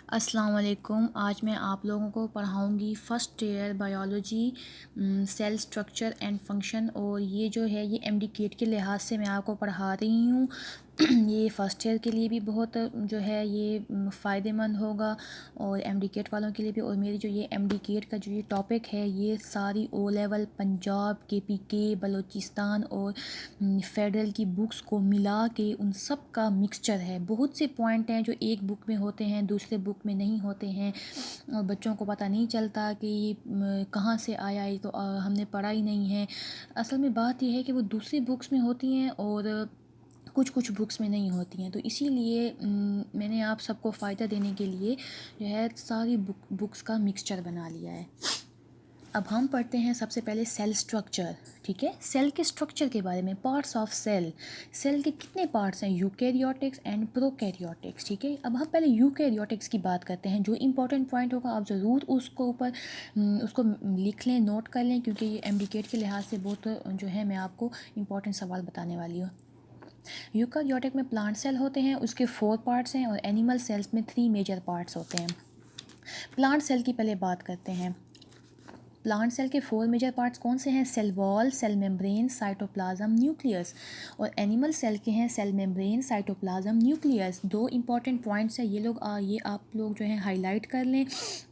अस्सलाम वालेकुम। आज मैं आप लोगों को पढ़ाऊँगी first year biology cell structure and function. और ये जो है ये एमडीकेट के लिहाज से मैं आपको पढ़ा रही हूँ। ये फ़र्स्ट ईयर के लिए भी बहुत जो है ये फ़ायदेमंद होगा और एमडीकेट वालों के लिए भी। और मेरी जो ये एमडीकेट का जो ये टॉपिक है ये सारी O level Punjab KPK Balochistan और फेडरल की बुक्स को मिला के उन सब का मिक्सचर है। बहुत से पॉइंट हैं जो एक बुक में होते हैं दूसरे बुक में नहीं होते हैं और बच्चों को पता नहीं चलता कि ये कहाँ से आया, ये तो हमने पढ़ा ही नहीं है। असल में बात यह है कि वो दूसरी बुक्स में होती हैं और कुछ कुछ बुक्स में नहीं होती हैं। तो इसीलिए मैंने आप सबको फ़ायदा देने के लिए जो है सारी बुक्स का मिक्सचर बना लिया है। अब हम पढ़ते हैं सबसे पहले सेल स्ट्रक्चर। ठीक है, सेल के स्ट्रक्चर के बारे में, पार्ट्स ऑफ सेल। सेल के कितने पार्ट्स हैं? Eukaryotics and prokaryotics. ठीक है, अब हम पहले यूकैरियोटिक्स की बात करते हैं। जो इंपॉर्टेंट पॉइंट होगा आप ज़रूर उसको ऊपर उसको लिख लें, नोट कर लें, क्योंकि ये एमडीकेट के लिहाज से बहुत जो है मैं आपको इंपॉर्टेंट सवाल बताने वाली हूँ। यूकैरियोटिक में प्लांट सेल होते हैं, उसके 4 पार्ट्स हैं और एनिमल सेल्स में 3 मेजर पार्ट्स होते हैं। प्लांट सेल की पहले बात करते हैं। प्लांट सेल के 4 मेजर पार्ट्स कौन से हैं? Cell wall, cell membrane, cytoplasm, nucleus. और एनिमल सेल के हैं cell membrane, cytoplasm, nucleus. 2 important points हैं, ये आप लोग जो है हाईलाइट कर लें,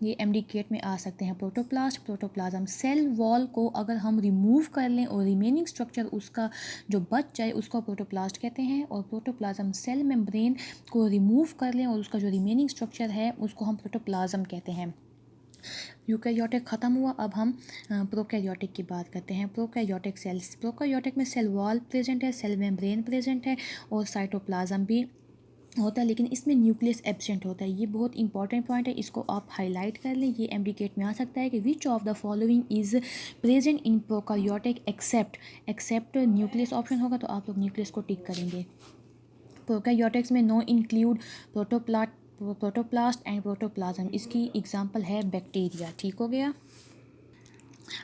ये एमडीकेट में आ सकते हैं। Protoplast, protoplasm. सेल वॉल को अगर हम रिमूव कर लें और रिमेनिंग स्ट्रक्चर उसका जो बच जाए उसको प्रोटोप्लास्ट कहते हैं। और प्रोटोप्लाज्म सेल मेम्ब्रेन को रिमूव कर लें और उसका जो रिमेनिंग स्ट्रक्चर है उसको हम प्रोटोप्लाज्म कहते हैं। यूकैरियोटिक ख़त्म हुआ, अब हम प्रोकैरियोटिक की बात करते हैं। Prokaryotic cells. प्रोकैरियोटिक में सेल वॉल प्रेजेंट है, सेल मेम्ब्रेन प्रेजेंट है और साइटोप्लाज्म भी होता है, लेकिन इसमें न्यूक्लियस एब्सेंट होता है। ये बहुत इंपॉर्टेंट पॉइंट है, इसको आप हाईलाइट कर लें। ये एमडीकेट में आ सकता है कि which of the following is present in prokaryotic except nucleus option होगा तो आप लोग न्यूक्लियस को टिक करेंगे। प्रोकैरियोटिक्स में know include protoplast and protoplasm. इसकी एग्जांपल है बैक्टीरिया। ठीक हो गया।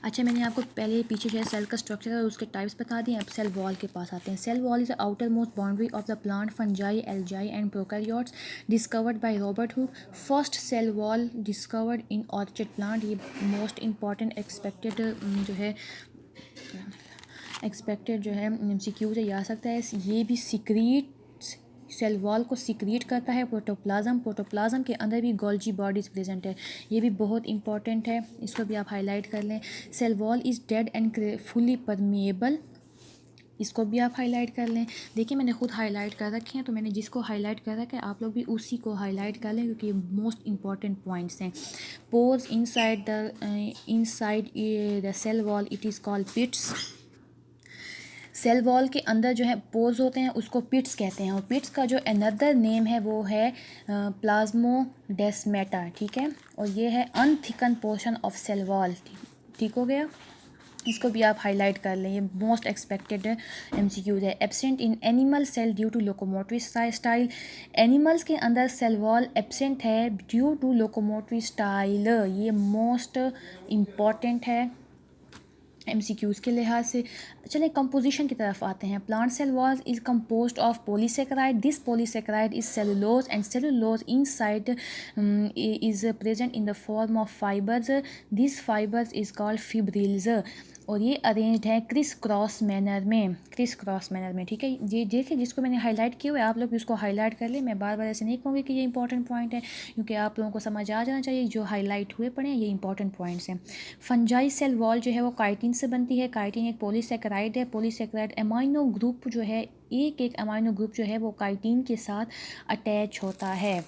अच्छा, मैंने आपको पहले पीछे जो है सेल का स्ट्रक्चर और उसके टाइप्स बता दिए। अब सेल वॉल के पास आते हैं। Cell wall is the outermost boundary of the plant, fungi, algae and prokaryotes, discovered by Robert Hooke. First cell wall discovered in orchid plant. ये मोस्ट इंपॉर्टेंट एक्सपेक्टेड जो है एमसीक्यू से आ सकता है। ये भी सीक्रेट सेल वॉल को सीक्रेट करता है। प्रोटोप्लाज्म के अंदर भी गोल्जी बॉडीज़ प्रेजेंट है, ये भी बहुत इंपॉर्टेंट है, इसको भी आप हाईलाइट कर लें। Cell wall is dead and fully permeable, इसको भी आप हाईलाइट कर लें। देखिए मैंने खुद हाईलाइट कर रखे हैं, तो मैंने जिसको हाईलाइट कर रखा है आप लोग भी उसी को हाईलाइट कर लें, क्योंकि ये मोस्ट इंपॉर्टेंट पॉइंट्स हैं। Pores inside the cell wall, it is called pits. Cell wall के अंदर जो है पोर्स होते हैं उसको पिट्स कहते हैं, और पिट्स का जो अनदर नेम है वो है प्लाज्मोडेस्माटा। ठीक है, और ये है अनथिकन पोर्शन ऑफ सेल वॉल। ठीक हो गया, इसको भी आप हाईलाइट कर लें, ये मोस्ट एक्सपेक्टेड एमसीक्यूज है। Absent in animal cell due to locomotory style. Animals के अंदर सेल वॉल एब्सेंट है ड्यू टू लोकोमोटरी स्टाइल, ये मोस्ट इम्पॉर्टेंट है एमसीक्यूज़ के लिहाज से। चलें कंपोजिशन की तरफ आते हैं। Plant cell wall is composed of polysaccharide. This polysaccharide is cellulose and cellulose inside is present in the form of fibres. This fibres is called fibrils, और ये अरेंज्ड है क्रिस क्रॉस मैनर में। ठीक है, ये देखिए जिसको मैंने हाईलाइट किया हुआ है आप लोग भी उसको हाईलाइट कर ले। मैं बार बार ऐसे नहीं कहूँगी कि ये इंपॉर्टेंट पॉइंट है, क्योंकि आप लोगों को समझ आ जाना चाहिए जो हाईलाइट हुए पड़े हैं ये इंपॉर्टेंट पॉइंट्स हैं। फंजाई सेल वॉल जो है वो काइटिन से बनती है। काइटिन एक पॉलीसेकेराइड है। पॉलीसेकेराइड अमाइनो ग्रुप जो है, एक अमाइनो ग्रुप जो है वो काइटिन के साथ अटैच होता है।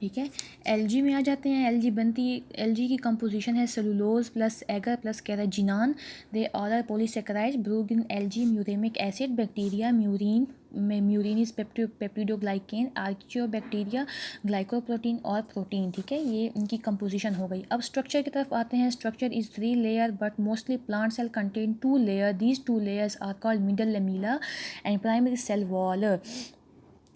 ठीक है, एलजी में आ जाते हैं। एलजी की कंपोजिशन है cellulose plus agar plus carrageenan. They all are polysaccharides brewed in algae. Muramic acid, bacteria murein is peptidoglycan, archaebacteria glycoprotein और प्रोटीन। ठीक है, ये इनकी कंपोजिशन हो गई। अब स्ट्रक्चर की तरफ आते हैं। Structure is 3 layer but mostly plant cell contain 2 layer. These 2 layers are called middle lamella and primary cell wall.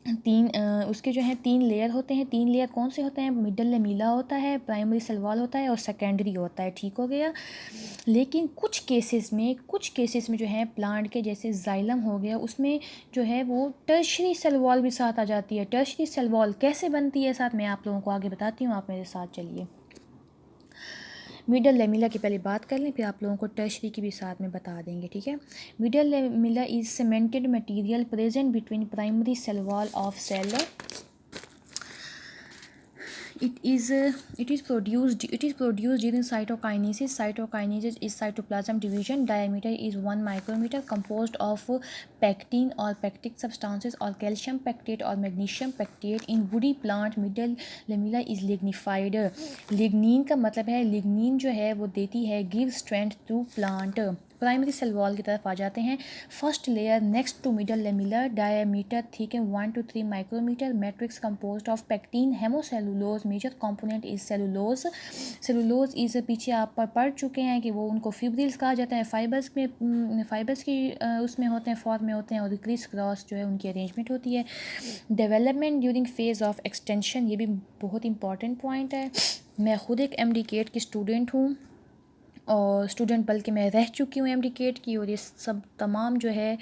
उसके जो हैं 3 लेयर होते हैं। 3 लेयर कौन से होते हैं? मिडल लेमिला होता है, प्राइमरी सेल वॉल होता है और सेकेंडरी होता है। ठीक हो गया। लेकिन कुछ केसेस में जो है प्लांट के, जैसे जाइलम हो गया, उसमें जो है वो टर्शरी सेल वॉल भी साथ आ जाती है। टर्शरी सेल वॉल कैसे बनती है साथ मैं आप लोगों को आगे बताती हूँ, आप मेरे साथ चलिए। मिडल लेमिला की पहले बात कर लें, फिर आप लोगों को टर्शरी की भी साथ में बता देंगे। ठीक है। Middle lamella is cemented material present between primary cell wall of cell. It is produced during cytokinesis. Cytokinesis is cytoplasm division. Diameter is 1 micrometer, composed of pectin or pectic substances or calcium pectate or magnesium pectate. In woody plant, middle lamella is lignified. Lignin का मतलब है, lignin जो है वो देती है give strength to plant. Primary cell wall की तरफ आ जाते हैं। First layer next to middle lamella, diameter ठीक है 1 to 3 micrometre, matrix composed of pectin, hemicellulose, major component is cellulose. Cellulose is पीछे आप पर पढ़ चुके हैं कि वो उनको फिब्रिल्स कहा जाता है। फाइबर्स की उसमें होते हैं, फॉर्म में होते हैं, और क्रिस क्रॉस जो है उनकी अरेंजमेंट होती है। Development during phase of extension, ये भी बहुत इंपॉर्टेंट पॉइंट है। मैं खुद एक MD-CAT की स्टूडेंट हूँ, और स्टूडेंट बल्कि मैं रह चुकी हूँ MD-CAT की, और ये सब तमाम जो है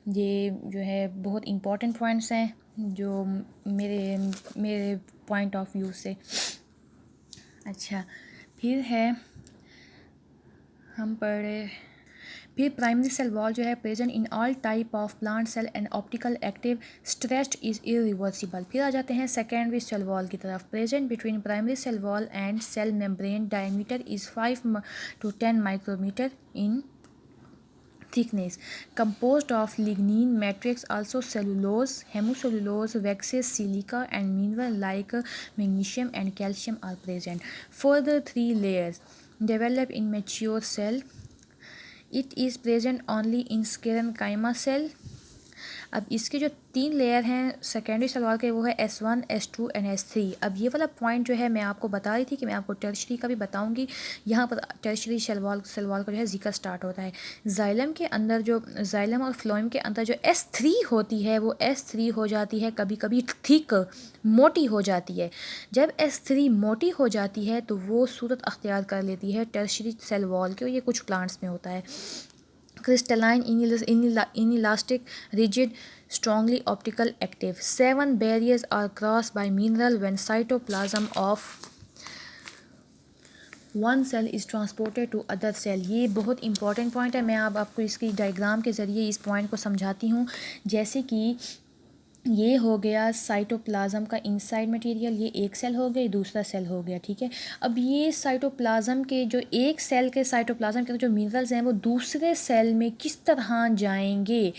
ये जो है बहुत इंपॉर्टेंट पॉइंट्स हैं जो मेरे मेरे पॉइंट ऑफ व्यू से। अच्छा, फिर है हम पढ़े, फिर प्राइमरी सेल वॉल जो है present in all type of plant cell and optical active, stretched is irreversible. फिर आ जाते हैं सेकेंडरी सेल वॉल की तरफ। Present between primary cell wall and cell membrane, diameter is 5 to 10 micrometre in thickness, composed of lignin matrix, also cellulose, hemicellulose, waxes, silica and mineral like magnesium and calcium are present. Further 3 layers develop in mature cell. It is present only in sclerenchyma cell. अब इसके जो 3 layer हैं secondary cell wall के, वो है S1, S2 and S3। अब ये वाला पॉइंट जो है मैं आपको बता रही थी कि मैं आपको टर्शरी का भी बताऊंगी। यहाँ पर टर्शरी सेल वॉल का जो है जिक्र स्टार्ट होता है। जाइलम के अंदर जो जाइलम और फ्लोएम के अंदर जो S3 होती है, वो S3 हो जाती है कभी कभी थिक, मोटी हो जाती है। जब S3 मोटी हो जाती है तो वो सूरत अख्तियार कर लेती है टर्शरी सेल वॉल की, और ये कुछ प्लांट्स में होता है। Crystalline, inelastic, rigid, strongly optical active. 7 barriers are crossed by mineral when cytoplasm of one cell is transported to other cell. ये बहुत इंपॉर्टेंट पॉइंट है। मैं अब आपको इसकी डायग्राम के ज़रिए इस पॉइंट को समझाती हूँ। जैसे कि ये हो गया साइटोप्लाज्म का इनसाइड मटेरियल, ये एक सेल हो गया, दूसरा सेल हो गया। ठीक है। अब ये साइटोप्लाज्म के जो एक सेल के साइटोप्लाज्म के जो मिनरल्स हैं वो दूसरे सेल में किस तरह जाएंगे,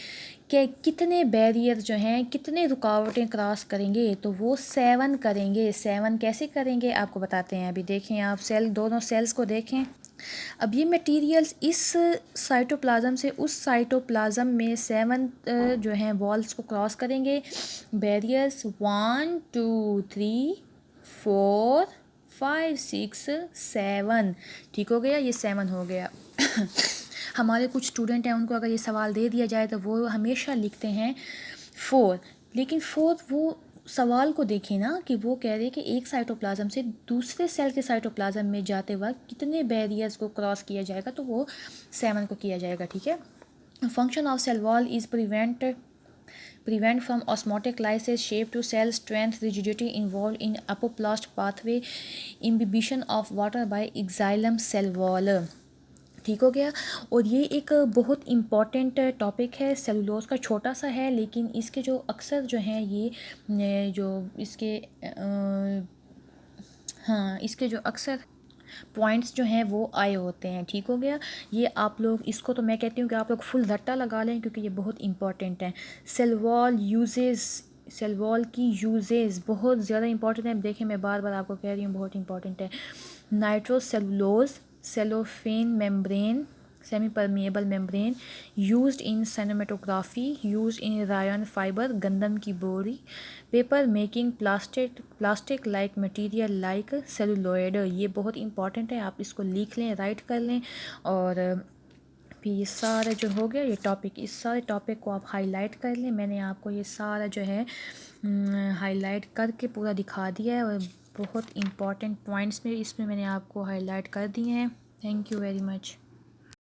कि कितने बैरियर जो हैं, कितने रुकावटें क्रॉस करेंगे, तो वो 7 करेंगे। 7 कैसे करेंगे आपको बताते हैं। अभी देखें आप दोनों सेल्स को देखें। अब ये मटेरियल्स इस साइटोप्लाज्म से उस साइटोप्लाज्म में 7 जो हैं वॉल्स को क्रॉस करेंगे। बैरियर्स 1 2 3 4 5 6 7। ठीक हो गया, ये 7 हो गया। हमारे कुछ स्टूडेंट हैं, उनको अगर ये सवाल दे दिया जाए तो वो हमेशा लिखते हैं 4, लेकिन 4 वो सवाल को देखें ना कि वो कह रहे हैं कि एक साइटोप्लाज्म से दूसरे सेल के साइटोप्लाज्म में जाते वक्त कितने बैरियर्स को क्रॉस किया जाएगा, तो वो 7 को किया जाएगा। ठीक है। Function of cell wall is prevent from osmotic lysis, shape to cell strength, rigidity involved in apoplast pathway, imbibition of water by xylem cell wall। ठीक हो गया। और ये एक बहुत इम्पॉर्टेंट टॉपिक है, सेलुलोज का छोटा सा है, लेकिन इसके जो अक्सर जो हैं ये जो इसके जो अक्सर पॉइंट्स जो हैं वो आए होते हैं। ठीक हो गया। ये आप लोग इसको, तो मैं कहती हूँ कि आप लोग फुल रट्टा लगा लें, क्योंकि ये बहुत इंपॉर्टेंट है। सेल वॉल की यूजेस बहुत ज़्यादा इंपॉर्टेंट है। देखें, मैं बार बार आपको कह रही हूँ, बहुत इंपॉर्टेंट है। Nitrocellulose, cellophane membrane, semi permeable membrane, used in cinematography, used in rayon fibre, गंदम की बोरी, paper making, plastic like material like celluloid. ये बहुत इंपॉर्टेंट है, आप इसको लिख लें, राइट कर लें। और फिर ये सारा जो हो गया ये टॉपिक, इस सारे टॉपिक को आप हाईलाइट कर लें। मैंने आपको ये सारा जो है हाईलाइट करके पूरा दिखा दिया है और बहुत इम्पॉर्टेंट पॉइंट्स में इसमें मैंने आपको हाईलाइट कर दिए हैं। Thank you very much.